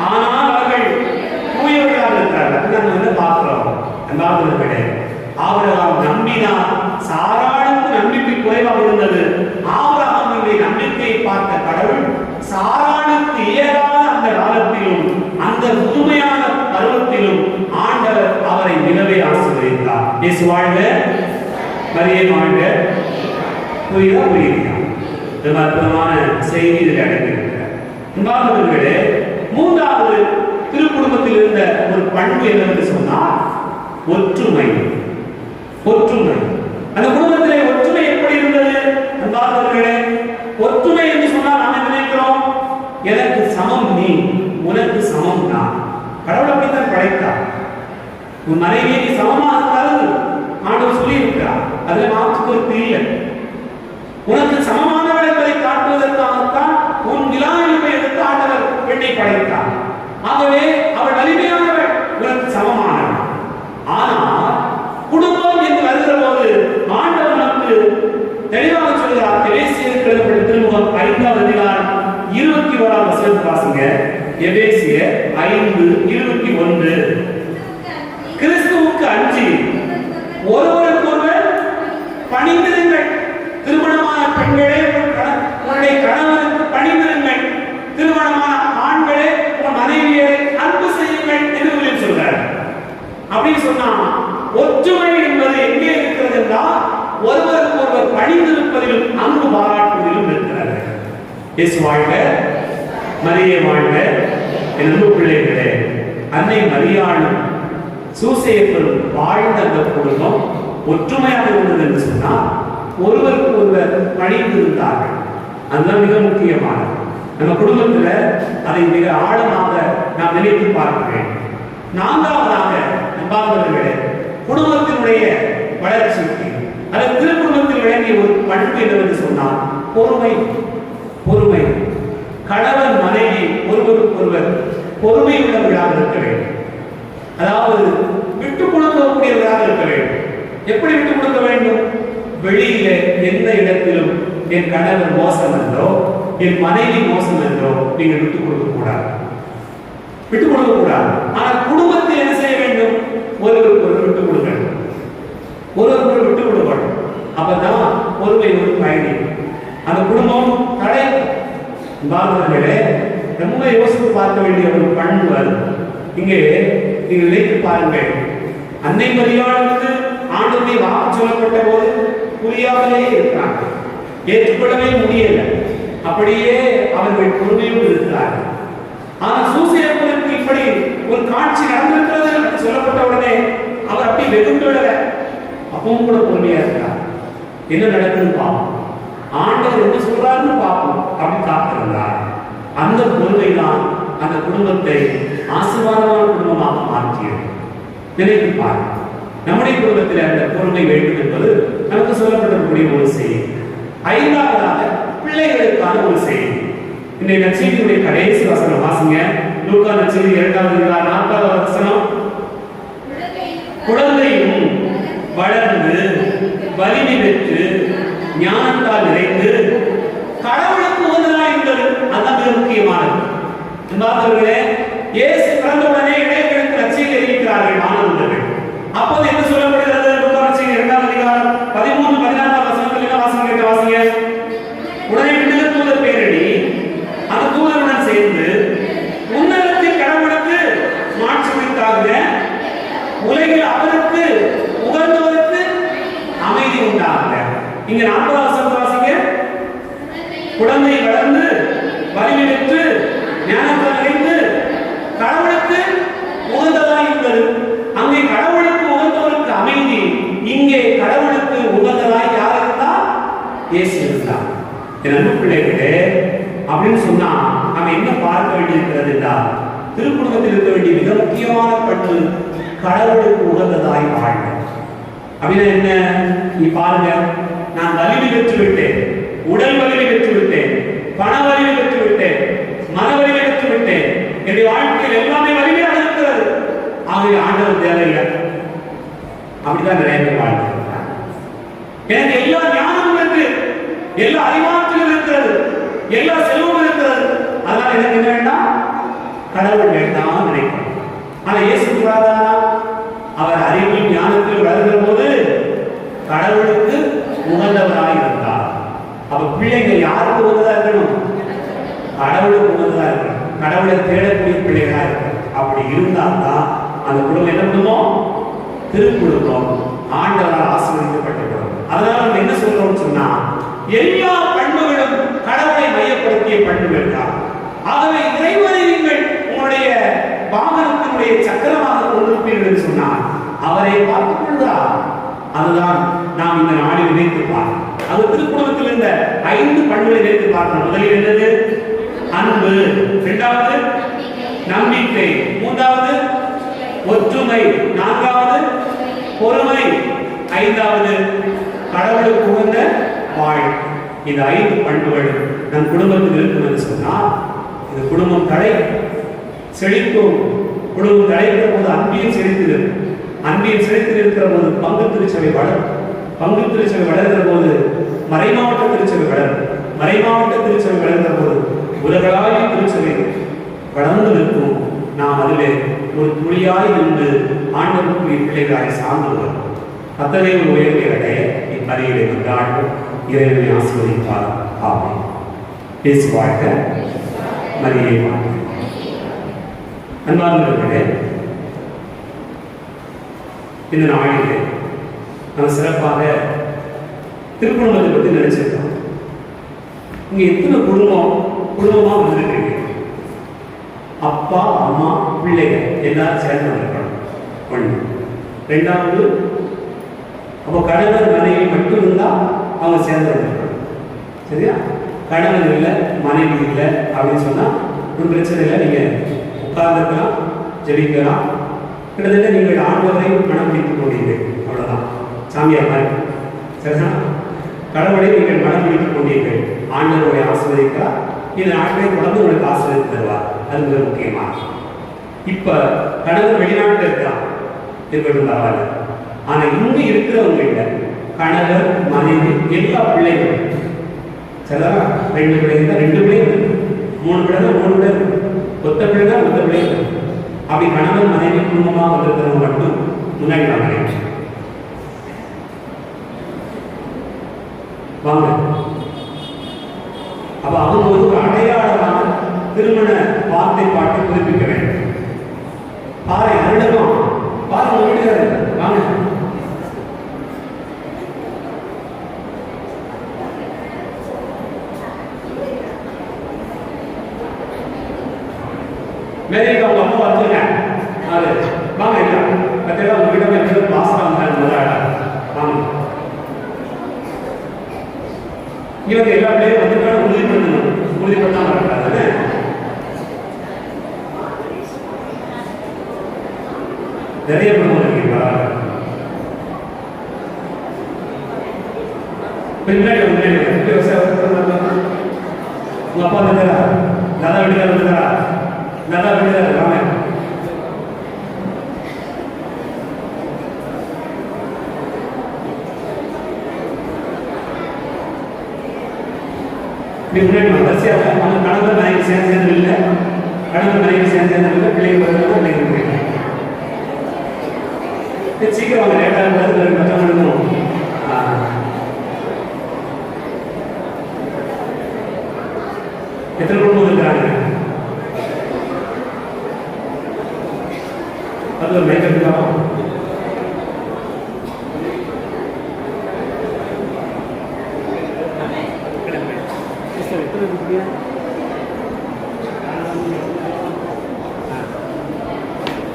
ஆனால் அவர்கள் தூயவர்களாக இருக்கிறார்கள். நம்ம என்ன பார்க்கிறோம்? அன்பார்ந்தவர்களே, ஆபிரகாம் நம்பினார். சாராளுக்கு நம்பிக்கை குறைவாக இருந்தது. ஆபிரகாமினுடைய நம்பிக்கையை பார்த்த கடவுள் சாராளுக்கு இயலாத அந்த காலத்திலும் அந்த புதுமையான பருவத்திலும் ஆண்டவர் அவரை மிகவே ஆசீர்வதித்தார். இயேசு வாழ்க, மரியே வாழ்க. புரியுதா? புரியுதா? இது அற்புதமான செய்தி இதில் அடங்கியிருக்கிறார். அன்பார்ந்தவர்களே, மூன்றாவது திருக்குடும்பத்தில் இருந்த ஒரு பண்பு என்னவென்று சொன்னால் ஒற்றுமை. ஒற்றுமை. அந்த குடும்பத்திலே ஒற்றுமை எப்படி இருந்தது? அன்பார்ந்தவர்களே, ஒற்றுமை என்று சொன்னால் நாம் நினைக்கிறோம், எனக்கு சமம் நீ, உனக்கு சமம் நான். கடவுள் அப்படித்தான் படைத்தார். உன் மனைவியை நீ சமமாக கருது ஆண்டவர் சொல்லி இருக்கிறார். அதுல மாற்று கருத்து இல்லை. உனக்கு சமமானவள் என்பதை காட்டுவதற்காகத்தான் உன் விலாயமை எடுத்து ஆண்டவர் பெண்ணை படைத்தார். ஆகவே அவள் வலிமையானவள், உனக்கு சமமானவள். வாசிங்க. எபேசியர் 5:21. கிறிஸ்துவுக்கு அஞ்சி ஒருவருக்கொருவர் பணிந்திருங்கள். திருமணமான பெண்களே உங்களுடைய கணவனுக்கு பணிந்திருங்கள். திருமணமான ஆண்களே உங்கள் மனைவியரை அன்பு செய்யுங்கள் என்று சொல்றார். அப்படின்னு சொன்னா ஒற்றுமை என்பது எங்கே இருக்கிறது என்றால் ஒருவருக்கு ஒருவர் பணிந்திருப்பதிலும் அன்பு பாராட்டுவதிலும் இருக்கிறார்கள். இயேசு வாழ்க, மரியே வாழ்க. என் அன்பு பிள்ளைகளே, அன்னை மரியாளும் சூசேப்பரும் வாழ்ந்த அந்த குடும்பம் ஒற்றுமையாக இருந்தது என்று சொன்னால் ஒருவருக்கு ஒருவர் பணிந்திருந்தார்கள். அதுதான் மிக முக்கியமானது. நம்ம குடும்பத்துல அதை மிக ஆழமாக நாம் நினைத்து பார்க்கிறேன். நான்காவதாக அன்பார்ந்தவர்களே, குடும்பத்தினுடைய வளர்ச்சிக்கு அல்லது திருக்குடும்பத்தில் விளங்கிய ஒரு பண்பு என்னவென்று சொன்னால் பொறுமை. பொறுமை. கணவன் மனைவி ஒருவருக்கு ஒருவர் பொறுமை உள்ளவர்களாக இருக்க வேண்டும். அதாவது விட்டுக் கொடுக்கக்கூடியவர்களாக இருக்க வேண்டும். எப்படி விட்டுக் கொடுக்க வேண்டும்? வெளியில எந்த இடத்திலும் என் கணவன் மோசம் என்றோ என் மனைவி மோசம் என்றோ நீங்கள் விட்டுக் கொடுக்க கூடாது. விட்டுக் கொடுக்க கூடாது. ஆனால் குடும்பத்தில் என்ன செய்ய வேண்டும்? ஒருவருக்கு ஒருவர் விட்டுக் கொடுக்க வேண்டும். ஒருவருக்கு விட்டுக் கொடுக்கணும். அப்பதான் பொறுமை ஒரு பயணி. அந்த குடும்பம் தடை. பாருங்களே, ரொம்ப யோசித்து பார்க்க வேண்டிய ஒரு பண்பு அது. இங்கே நீங்கள் நினைத்து பாருங்கள். அன்னை மரியாளுக்கு ஆண்டவருடைய வாக்கு சொல்லப்பட்ட போது புரியாமலே இருக்கிறாங்க, ஏற்றுக்கொள்ளவே முடியல. அப்படியே அவர்கள் பொறுமையோடு இருக்கிறார்கள். ஆனால் சூசேப்பருக்கு இப்படி ஒரு காட்சி நடந்திருக்கிறது சொல்லப்பட்ட உடனே அவர் அப்படி வெகுண்டுள்ள அப்பவும் கூட பொறுமையா இருக்கிறார். என்ன நடக்குதுன்னு பார்ப்போம், ஆண்டவர் என்ன சொல்றாருன்னு பார்ப்போம் அப்படி காத்திருந்தார். அந்த பொறுமை தான் அந்த குடும்பத்தை ஆசீர்வாதமான குடும்பமாக மாற்றியது. நினைத்து பாருங்க, நம்முடைய குடும்பத்தில் அந்த பொறுமை வேண்டும் என்பது நமக்கு சொல்லப்பட்டிருக்கக்கூடிய ஒரு செய்தி. ஐந்தாவதாக பிள்ளைகளுக்கான ஒரு செய்தி. இந்த நற்செய்தியுடைய கடைசி வசனம் வாசிங்க. லூக்கா நற்செய்தி 2:40 வசனம். குழந்தையும் வளர்ந்து வலிமை பெற்று ஞானத்தால் நிறைந்து கடவுளுக்கு உகந்ததாய் இருந்தது. அதுதான் மிக முக்கியமானது. என்பார்களே, இயேசு பிறந்த உடனே இடையர்களுக்கு நற்செய்தி அறிவிக்கிறார்கள் மாணவர்கள். அப்போது என்ன சொல்லப்படுகிறது? லூக்கா நற்செய்தி 2:13-14 வசனத்தில் என்ன வாசிங்க? வாசிங்க. உடனே விடுதலை தூதர் பேரடி அந்த தூதருடன் சேர்ந்து உன்னதத்தில் கடவுளுக்கு மாட்சி உரித்தாக உலகில் அவருக்கு உகந்தவருக்கு அமைதி உண்டாக. இங்க 40 வசனம் வாசிங்க. குழந்தை வளர்ந்து வலிமை பெற்று ஞானத்தால் நிறைந்து கடவுளுக்கு உகந்ததாய் இருந்தது. அங்கே கடவுளுக்கு உகந்தவருக்கு அமைதி, இங்கே கடவுளுக்கு உகந்ததாய் யார் இருந்தால்? இயேசு இருந்தார். என் அன்பு பிள்ளைகளே, அப்படின்னு சொன்னா நம்ம என்ன பார்க்க வேண்டியிருக்கிறது என்றால், திருக்குடும்பத்தில் இருக்க வேண்டிய மிக முக்கியமான பண்பு கடவுளுக்கு உகந்ததாய் வாழ்க. அப்படின்னா என்ன? நீ பாருங்க, நான் வலிமை பெற்று விட்டேன், உடல் வலிமை பெற்று விட்டேன், பண வலிமை பெற்று விட்டேன், மன வலிமை பெற்று விட்டேன், என்னுடைய வாழ்க்கையில் எல்லாமே வலிமையாக இருக்கிறது, ஆகவே ஆண்டவர் தேவையில்லை. அப்படிதான் நிறைய பேர் வாழ்க்கை. எனக்கு எல்லா ஞானமும் இருக்கு, எல்லா அறிவாற்றலும் இருக்கிறது, எல்லா செல்வமும் இருக்கிறது, அதனால எனக்கு என்ன வேண்டாம்? கடவுள் வேண்டாம் நினைக்கிறேன். ஆனா இயேசு கூறாதா? அவர் அறிவில் ஞானத்தில் வளர்கிற போது கடவுளுக்கு உகந்தவராய் இருந்தார். அப்ப பிள்ளைகள் யாருக்கு உகந்ததா இருக்கணும்? கடவுளுக்கு உகந்ததா இருக்கணும். கடவுளை தேடக்கூடிய பிள்ளைகளா இருக்கணும். அப்படி இருந்தால்தான் அந்த குடும்பம் என்ன குடும்பம்? திருக்குடும்பம், ஆண்டவரால் ஆசீர்வதிக்கப்பட்ட குடும்பம். அதனால நம்ம என்ன சொல்றோம்னு சொன்னா, எல்லா பண்புகளும் கடவுளை மையப்படுத்திய பண்புகள் தான். ஆகவே இறைவனை நீங்கள் உங்களுடைய வாகனத்தினுடைய சக்கரமாக கொண்டிருப்பீர்கள் என்று சொன்னால் அவரை பார்த்துக் கொள்கிறார். அதுதான் நாம் இந்த நாளில் நினைத்து பார்க்கிறோம். அது திருக்குடும்பத்தில் இருந்த 5 பண்புகளை நினைத்து பார்க்கணும். முதலில் என்னது? அன்பு. இரண்டாவது நம்பிக்கை. மூன்றாவது ஒற்றுமை. நான்காவது பொறுமை. ஐந்தாவது கடவுளுக்கு உகந்த வாழ்க்கை. இந்த 5 பண்புகள் நம் குடும்பத்தில் இருக்கும் என்று சொன்னால் இந்த குடும்பம் தடை செழிக்கும். குடும்பம் தடைக்கிற போது அன்பியும் செழித்து, அன்பியும் செழித்து இருக்கிற போது பங்கு திருச்சபை வளரும். பங்கு திருச்சபை வளர்கிற போது மறைமாவட்ட திருச்சபை வளரும். மறைமாவட்ட திருச்சபை வளர்கிற போது உலகளாவிய திருச்சபை வளர்ந்து நிற்கும். நாம் அதிலே ஒரு துளியாய் நின்று ஆண்டவருக்குரிய பிள்ளைகளாய் சார்ந்துள்ளோம். அத்தனை ஒரு உயர்வை அடைய இப்பதிகளை வந்தார்கள். இறைவனை ஆசீர்வதிப்பார். ஆமென். இயேசு வாழ்க, மரியே வாழ்க. அன்பார்ந்தவர்களே, இந்த நாளிலே நம்ம சிறப்பாக திருக்குடும்பத்தை பற்றி நினைச்சிருக்கோம். இங்க எத்தனை குடும்பமா வந்திருக்கீங்க? அப்பா, அம்மா, பிள்ளைகள் எல்லாரும் சேர்ந்து வந்திருக்கணும். ஒன்று. ரெண்டாவது, அப்போ கணவர் மனைவி மட்டும் இருந்தால் அவங்க சேர்ந்து வந்திருக்கணும். சரியா? கணவன் இல்லை, மனைவி இல்லை அப்படின்னு சொன்னால் ஒரு பிரச்சனை இல்லை. நீங்கள் உட்கார்ந்துக்கலாம், ஜெபிக்கலாம். கிட்டத்தட்ட நீங்கள் ஆண்டவரை மனம் பிடித்துக் கொண்டீர்கள். அவ்வளோதான். சாமியார் மாதிரி. சரிதான்? கடவுளை நீங்கள் மனம் பிடித்துக் கொண்டீர்கள். ஆண்டவரை ஆசீர்வதிக்கிறார். இந்த நாட்களை தொடர்ந்து உங்களுக்கு ஆசீர்வதித்து தருவார். அது மிக முக்கியமாக. இப்போ கணவர் வெளிநாட்டில் இருக்கலாம், இருக்கட்டும், பரவாயில்ல. ஆனால் இங்கே இருக்கிறவங்க இல்லை. கணவர், மனைவி, எல்லா பிள்ளைகளும். சரிதா? 2 பிள்ளைங்க, 2 பிள்ளைங்க, 3 பிள்ளைங்க, 3 பிள்ளைங்க, ஒத்த பிள்ளைங்க, ஒத்த பிள்ளைங்க. அப்படி கணவன் மனைவி குடும்பமாக வந்திருக்கிறவங்க மட்டும் முன்னாடி வாங்க. அப்ப அவங்க ஒரு அடையாளமான திருமண வார்த்தை பாட்டை புதுப்பிக்க வேண்டும். பாரு, அருடகம் பாரு, வீடுகாரு வாங்க. மேரிக்கு அவங்க அம்மா வச்சுங்க. அது வாங்க. இல்லை கத்திர உங்க வீட்டை எப்படி பாஸ்டா வந்தாங்க வாங்க. இவங்க எல்லா பிள்ளையும் வந்துட்டாலும் உறுதிப்படுத்தாம இருக்காது. நிறைய குடும்பம் இருக்கீங்களா? முன்னாடி உங்க அப்பா வந்துட்டாரா? தாதா வீட்டுக்கார வந்துட்டாரா? தாதா வீட்டுக்கார வாங்க. முன்னாடி வரிசையாக அவங்க கணவர் மனைவி சேர்ந்து இல்லை, கணவர் மனைவி சேர்ந்து இல்லை, பிள்ளைங்க பிள்ளைங்க சீக்கிரம் வாங்க. லேட்டாக கஷ்டம் எடுக்கணும். எத்தனை குடும்பம் இருக்கிறாங்க? அது ஒரு மேக்கப்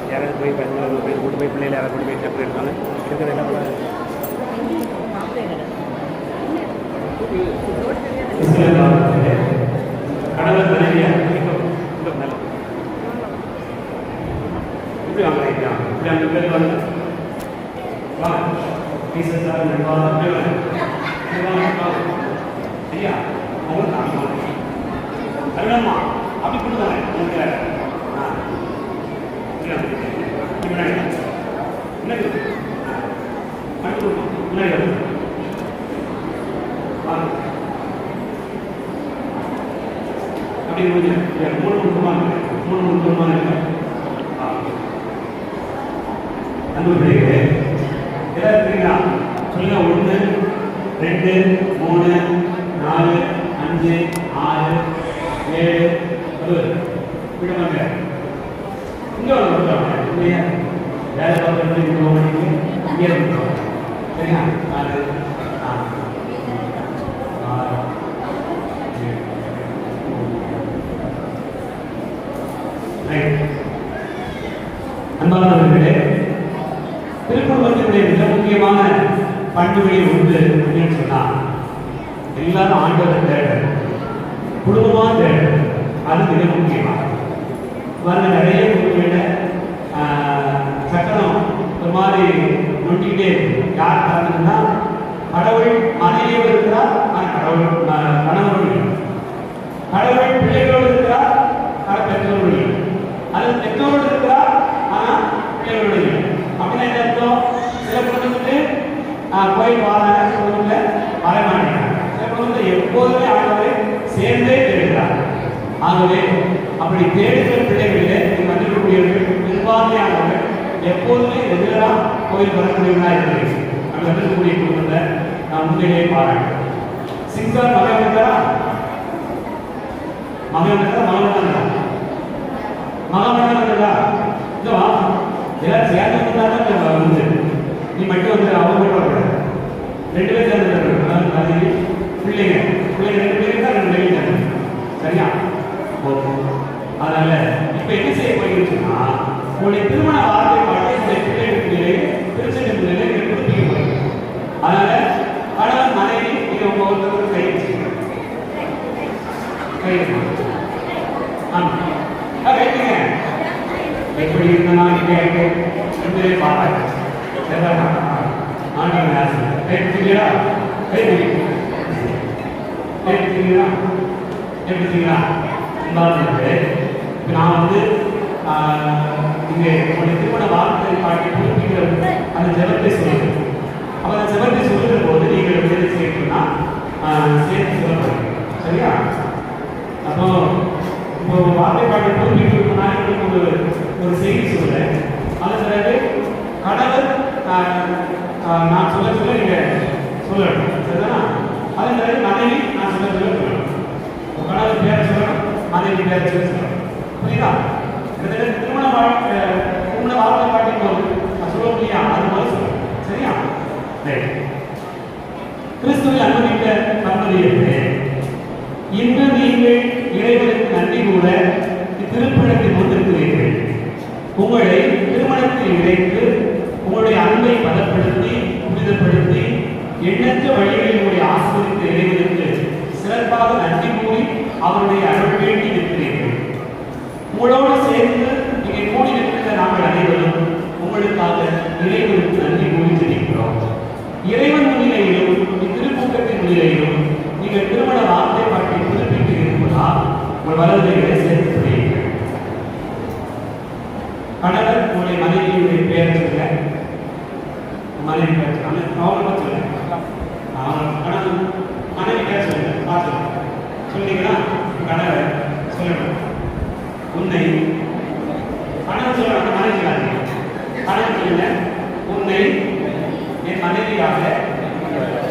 யாராவது போய் கூட்டு போய் பிள்ளைகள் யாராவது கூட்டு போய் எப்படி இருக்காங்க இருக்கிற எல்லாம் கடவுள் மனைவியா இப்படி வாங்க. இப்படி அந்த பேர் வந்து வாங்க. ஐயா அவங்க கருணம்மா அப்படி கொடுத்தாங்க உங்களுக்கு. அப்படி 3 குடும்பமாக அன்பு பிள்ளைகளே, எல்லாம் இருக்கிறீங்களா? சொல்லுங்க. 1 2 3 4 5 6 7 விடுவாங்க. இங்கே வந்துடுவாங்க இல்லையா? வேலை பார்த்து இங்கே வந்துடுவாங்க. சரியா? 4 அன்பானவர்களே, திருக்குடும்பத்தினுடைய மிக முக்கியமான பண்புகளில் ஒன்று அப்படின்னு சொன்னா எல்லாரும் ஆண்டவரை தேடணும், குடும்பமா தேடணும். அது மிக முக்கியமானது. நிறைய குடும்பங்கள சக்கரம் ஒரு மாதிரி நொட்டிக்கிட்டே இருக்கு. யார் காரணம்னா கடவுள் மனைவியோடு இருக்கிறார், கடவுள் கணவரோடு இல்லை. கடவுள் பிள்ளைகளோடு இருக்கிறார், பெற்றோரோடு இல்லை. அது பெற்றோரோடு இருக்கிறார், ஆனால் பிள்ளைகளோடு இல்லை. அப்படின்னா என்ன அர்த்தம்? சில குடும்பத்துக்கு கோயில் குடும்பத்தில் வர மாட்டேங்கிறாங்க. சில குடும்பத்தில் எப்போதுமே ஆண்டவரை சேர்ந்தே தெரிகிறார். ஆகவே அப்படி தேடுகிற பிள்ளைகளிலே வந்திருக்கக்கூடியவர்கள் பெரும்பான்மையானவர்கள் எப்போதுமே ரெகுலராக கோயில் வரக்கூடியவர்களாக இருக்கிறீர்கள். அங்கே வந்திருக்கக்கூடிய குடும்பத்தை நான் உண்மையிலேயே பாராட்டுறேன். சிங்கார் மகன் வந்தாரா? மகன் வந்தா எல்லாரும் சேர்ந்து வந்தாலும் வந்து நீ மட்டும் வந்து அவங்க மட்டும் வரக்கூடாது. 2 பேர் சேர்ந்து பிள்ளைங்க 2 பேருக்கு தான் 2 பேரும் சேர்ந்து. சரியா? ஓகே. அதனால இப்ப என்ன செய்ய போயிருச்சுன்னா உங்களுடைய திருமண வார்த்தை பாட்டை இந்த பிள்ளைகளுக்கு திருச்செந்தூர் நிலையை கொடுப்பிக்க போறீங்க. அதனால கணவன் மனைவி நீங்க உங்க ஒருத்தருக்கு கை வச்சுக்கணும். ஆமா ரைட்டுங்க. எப்படி இருந்தா இங்கே பாராட்டு ஆண்டவன் ஆசை ரைட்டுங்களா? ரைட்டுங்களா? எப்படிங்களா? நான் வந்து இங்கே உங்களுடைய திருமண வார்த்தை பாட்டி புதுப்பிக்கிறது அந்த ஜெபத்தை சொல்லுங்கள். அப்போ அந்த ஜெபத்தை சொல்லுகிற போது நீங்கள் எப்படி செய்யணும்னா சேர்த்து சொல்லணும். சரியா? அப்போ இப்போ வார்த்தை பாட்டி புதுப்பிக்கிறதுனா எங்களுக்கு ஒரு செய்தி சொல்லுறேன். அது பிறகு கணவர் நான் சொல்ல நீங்கள் சொல்லணும். சரிதானா? அது பிறகு மனைவி நான் சொல்ல சொல்லணும். கணவர் பேரை சொல்லணும், மனைவி பேரை சொல்லணும். புரியுதா? திருமண வார்த்தை பாட்டின் போது நான் சொல்ல முடியா அது போல சொல்லணும். சரியா? கிறிஸ்துவில் அனுமதிக்க தம்பதியர்களே, இன்று நீங்கள் இறைவனுக்கு நன்றி கூட இத்திருப்பழத்தில் வந்திருக்கிறீர்கள். உங்களை திருமணத்தில் இணைத்து உங்களுடைய அன்பை பலப்படுத்தி புனிதப்படுத்தி எண்ணற்ற வழிகளில் உங்களுடைய ஆசிரியத்தை இறைவனுக்கு சிறப்பாக நன்றி கூறி அவருடைய அருள் வேண்டி இருக்கிறீர்கள். உங்களோடு சேர்ந்து இங்கே கூடி நிற்கிற நாங்கள் அனைவரும் உங்களுக்காக இறைவனுக்கு நன்றி கூறி தெரிவிக்கிறோம். இறைவன் முன்னிலையிலும் இத்திருக்கூட்டத்தின் முன்னிலையிலும் நீங்கள் திருமண வார்த்தை பாட்டை புதுப்பித்து இருப்பதால் உங்கள் வலதுகளை சேர்த்து செய்யுங்கள். கணவர் உங்களுடைய மனைவியுடைய பெயர் சொல்ல மனைவி பேர் கணவன் சொல்ல கணவன் மனைவி பேர் சொல்லுங்க. பார்த்து சொன்னீங்கன்னா கணவர் சொல்லணும். உன்னை கணவன் சொல்றாங்க, மனைவி கணவன் சொல்லுங்க. உன்னை என் மனைவியாக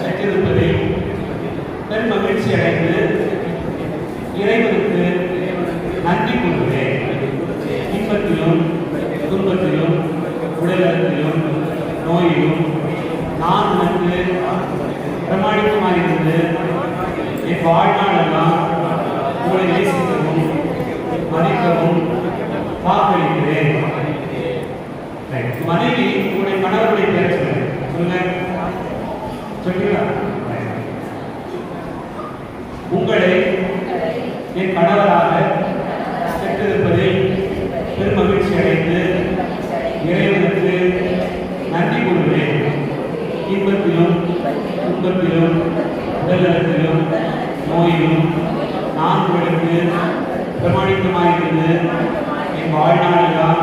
பெற்றிருப்பதை பெரும் மகிழ்ச்சி அடைந்து இறைவனுக்கு நன்றி கூறுகிறேன். இன்பத்திலும் துன்பத்திலும் உடலத்திலும் நோயிலும் நான் வந்து பிரமாணிக்கமாக இருந்து என் வாழ்நாளெல்லாம் உங்களை நேசிக்கவும் மதிக்கவும் வாக்களிக்கிறேன். மனைவி உங்களுடைய கணவருடைய பேர் சொல்லுங்க. சொல்லுங்க. உங்களை என் கணவராக பெற்றிருப்பதில் பெரும் மகிழ்ச்சி அடைந்து இறைவனுக்கு நன்றி கூறுகிறேன். இன்பத்திலும் துன்பத்திலும் உடல்நலத்திலும் நோயிலும் நான் உங்களுக்கு பிரமாணிக்கமாயிருந்து என் வாழ்நாளெல்லாம்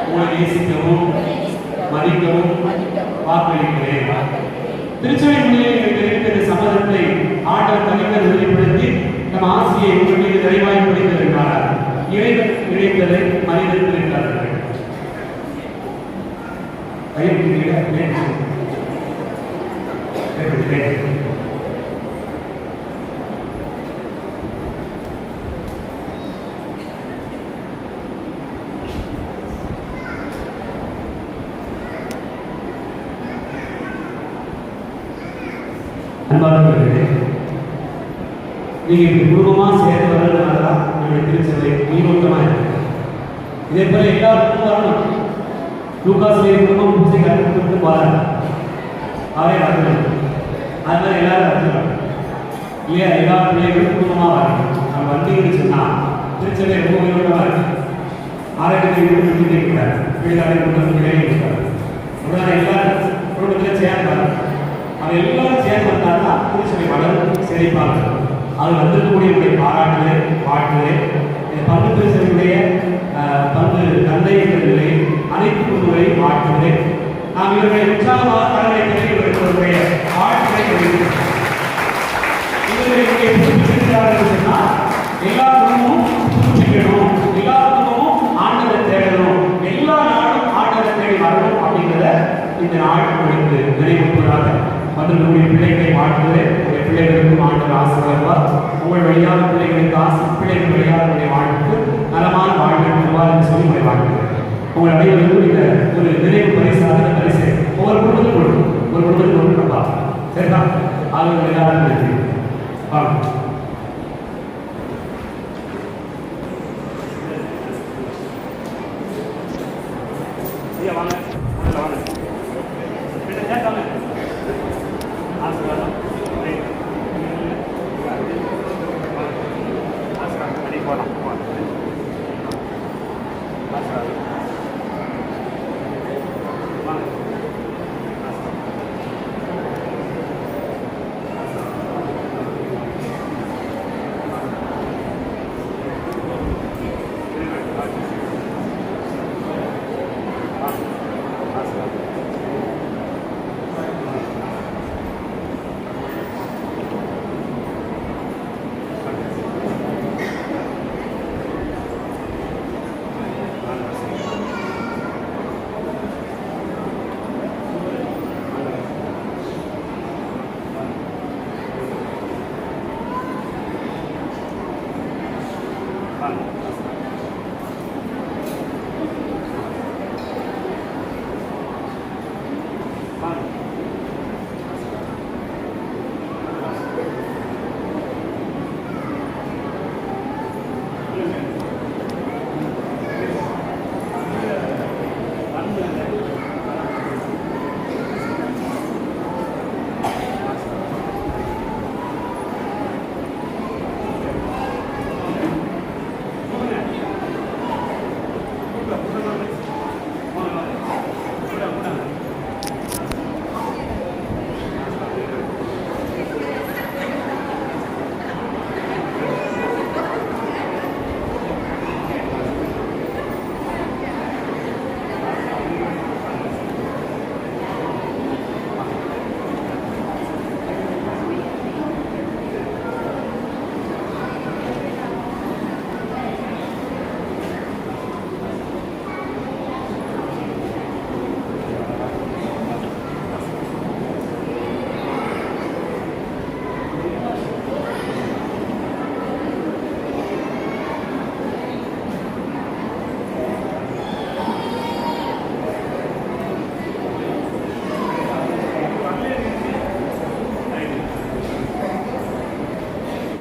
உங்களை நேசிக்கவும் மதிக்கவும் வாக்களிக்கிறேன். திருச்சபை முன்னிலையில் தெரிவித்த சம்மதத்தை ஆண்டவர் தனிப்பர் உறுதிப்படுத்தி நம் ஆசியை உங்கள் மீது நிறைவாய் புரிந்திருக்கிறார். இறைவன் இழைத்ததை மனிதர்கள் இருக்கிறார்கள். அன்பானவர்களே, நீங்கள் இப்படி குடும்பமாக சேர்ந்து வர்றதுனால தான் நம்முடைய திருச்சபை நீரோட்டமாக இருக்கு. இதே போல எல்லாருக்கும் வரணும். லூகாசுடைய குடும்பம் பூசை கற்றுக்கிட்டு போறாங்க. அவரே வரணும். அது மாதிரி எல்லாரும் வரணும் இல்லையா? எல்லா பிள்ளைகளும் குடும்பமாக வரணும். நம்ம வந்தீங்கன்னு சொன்னால் திருச்சபை ரொம்ப நீரோட்டமாக இருக்கு. ஆரோக்கியத்தை விட்டு கேட்கிறார். வீடுகாரை குடும்பம் பிள்ளைகள் இருக்கிறார். அதனால எல்லாரும் குடும்பத்தில் சேர்ந்து வரணும். அது எல்லாரும் சேர்ந்து வந்தால்தான் திருச்சபை வளரும் செழிப்பாங்க. அது வந்திருக்கக்கூடிய பாராட்டுதே வாழ்த்துதே பங்கு திருச்சபையுடைய பங்கு தந்தை என்ற நிலையில் அனைத்து குழுக்களையும் வாழ்த்துதே நாம் இவர்களை உற்சாகமாக தலைமை தெரிவிப்பவர்களுடைய வாழ்த்துதை இவர்களை இங்கே புதுப்பித்திருக்கிறார்கள் சொன்னால் எல்லா குடும்பமும் இந்த ஆசை பிள்ளைகள் விளையாடுடைய வாழ்வுக்கு நலமான வாழ்வு உருவாக சொல்லி உங்களை வாழ்க்கிறேன். உங்கள் அனைவருக்கும் இந்த ஒரு நிறைவு பரிசாக பரிசு ஒவ்வொரு குடும்பத்துக்கு கொடுக்கும். ஒரு குடும்பத்துக்கு ஒன்று நம்ம சரிதா? ஆளுநர் எல்லாரும் இருக்கு. வாங்க. ஐயா வாங்க. வாங்க. பின்ன கேட்காம ஆசீர்வாதம் ஆசீர்வாதம் பண்ணி போகலாம். ஆசீர்வாதம்